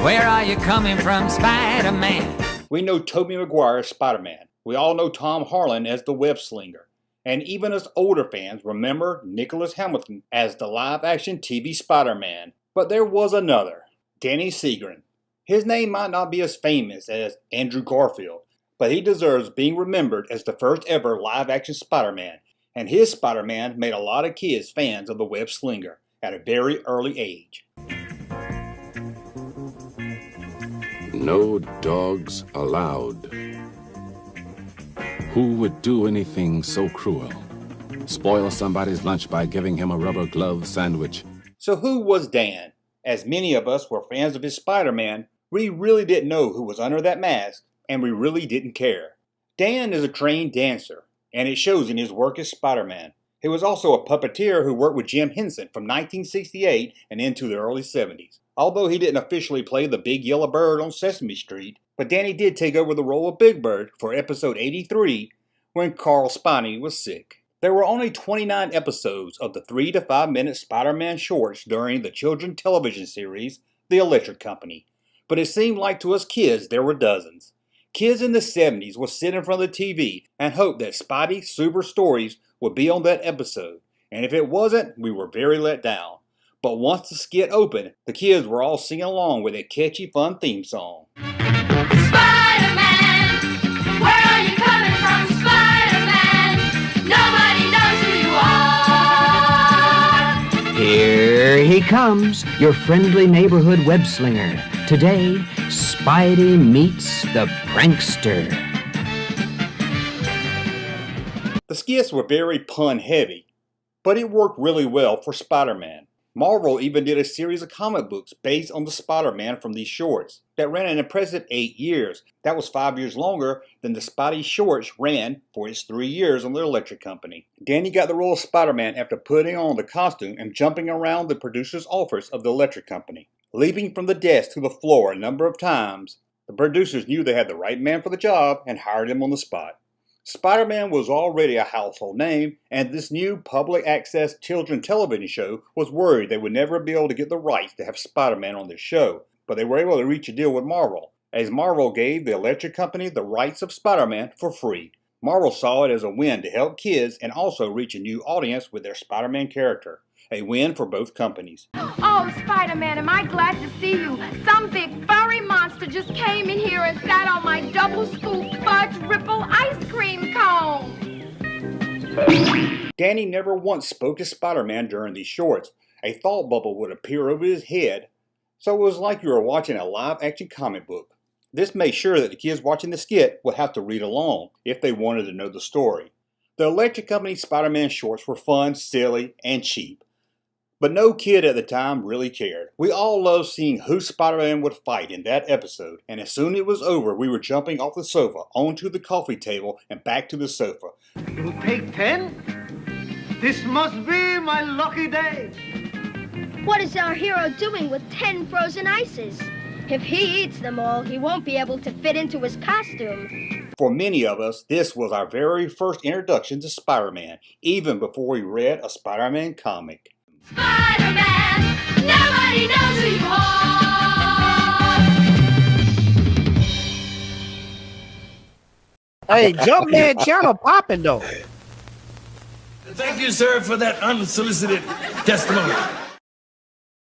Where are you coming from, Spider-Man? We know Tobey Maguire as Spider-Man. We all know Tom Harlan as the Web Slinger. And even us older fans remember Nicholas Hamilton as the live-action TV Spider-Man. But there was another, Danny Seagren. His name might not be as famous as Andrew Garfield, but he deserves being remembered as the first ever live-action Spider-Man. And his Spider-Man made a lot of kids fans of the Web Slinger at a very early age. No dogs allowed. Who would do anything so cruel? Spoil somebody's lunch by giving him a rubber glove sandwich. So who was Dan? As many of us were fans of his Spider-Man, we really didn't know who was under that mask, and we really didn't care. Dan is a trained dancer, and it shows in his work as Spider-Man. He was also a puppeteer who worked with Jim Henson from 1968 and into the early 70s. Although he didn't officially play the Big Yellow Bird on Sesame Street, but Danny did take over the role of Big Bird for episode 83 when Carl Spidey was sick. There were only 29 episodes of the 3 to 5 minute Spider-Man shorts during the children's television series, The Electric Company. But it seemed like to us kids there were dozens. Kids in the 70s would sit in front of the TV and hope that Spidey Super Stories would be on that episode. And if it wasn't, we were very let down. But once the skit opened, the kids were all singing along with a catchy, fun theme song. Spider-Man, where are you coming from, Spider-Man? Nobody knows who you are. Here he comes, your friendly neighborhood web slinger. Today, Spidey meets the prankster. The skits were very pun-heavy, but it worked really well for Spider-Man. Marvel even did a series of comic books based on the Spider-Man from these shorts that ran an impressive 8 years. That was 5 years longer than the Spidey shorts ran for its 3 years on the Electric Company. Danny got the role of Spider-Man after putting on the costume and jumping around the producer's office of the Electric Company. Leaping from the desk to the floor a number of times, the producers knew they had the right man for the job and hired him on the spot. Spider-Man was already a household name, and this new public access children's television show was worried they would never be able to get the rights to have Spider-Man on this show, but they were able to reach a deal with Marvel, as Marvel gave the Electric Company the rights of Spider-Man for free. Marvel saw it as a win to help kids and also reach a new audience with their Spider-Man character. A win for both companies. Oh, Spider-Man, am I glad to see you. Some big furry monster just came in here and sat on my double-scoop fudge ripple ice cream cone. Danny never once spoke to Spider-Man during these shorts. A thought bubble would appear over his head, so it was like you were watching a live-action comic book. This made sure that the kids watching the skit would have to read along if they wanted to know the story. The Electric Company Spider-Man shorts were fun, silly, and cheap. But no kid at the time really cared. We all loved seeing who Spider-Man would fight in that episode, and as soon as it was over, we were jumping off the sofa, onto the coffee table, and back to the sofa. You'll take 10? This must be my lucky day. What is our hero doing with 10 frozen ices? If he eats them all, he won't be able to fit into his costume. For many of us, this was our very first introduction to Spider-Man, even before we read a Spider-Man comic. Spider-Man, nobody knows who you are. Hey, Junkman channel popping though. Thank you, sir, for that unsolicited testimony.